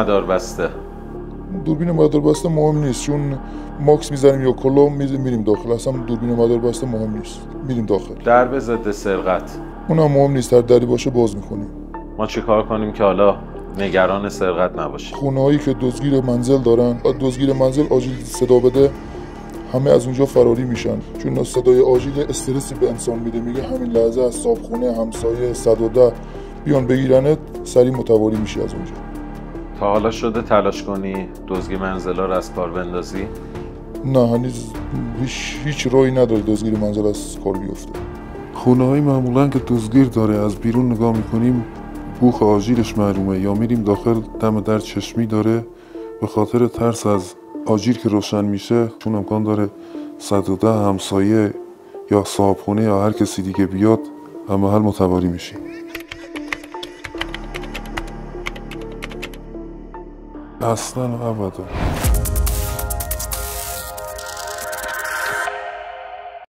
مداربسته؟ دوربین مداربسته مهم نیست، چون ماکس میزنیم یا کلا میریم داخل. اصلا دوربین مداربسته مهم نیست، میریم داخل. درب ضد سرقت اونم مهم نیست، هر دری باشه باز میکنیم. ما چی کار کنیم که حالا نگران سرقت نباشیم؟ خونه هایی که دزدگیر منزل دارن، دزدگیر منزل آجیل صدا بده، همه از اونجا فراری میشن، چون صدای آجیل استرسی به انسان میده. میگه همین لحظه از صابخونه همسایه 110 بیان بگیرنت، سریع متواری میشی از اونجا. تا حالا شده تلاش کنی دزدگیر منزلا رو از کار بندازی؟ نه، هنوز هیچ راهی نداره دزدگیر منزل از کار بیفته. خونه های معمولا که دزدگیر داره از بیرون نگاه میکنیم بوخ آجیلش معلومه، یا میریم داخل دم در چشمی داره، به خاطر ترس از آجیل که روشن میشه، چون امکان داره 110 همسایه یا صاحبخونه یا هر کسی دیگه بیاد، هم محل متواری میشیم. اصلا ابدا.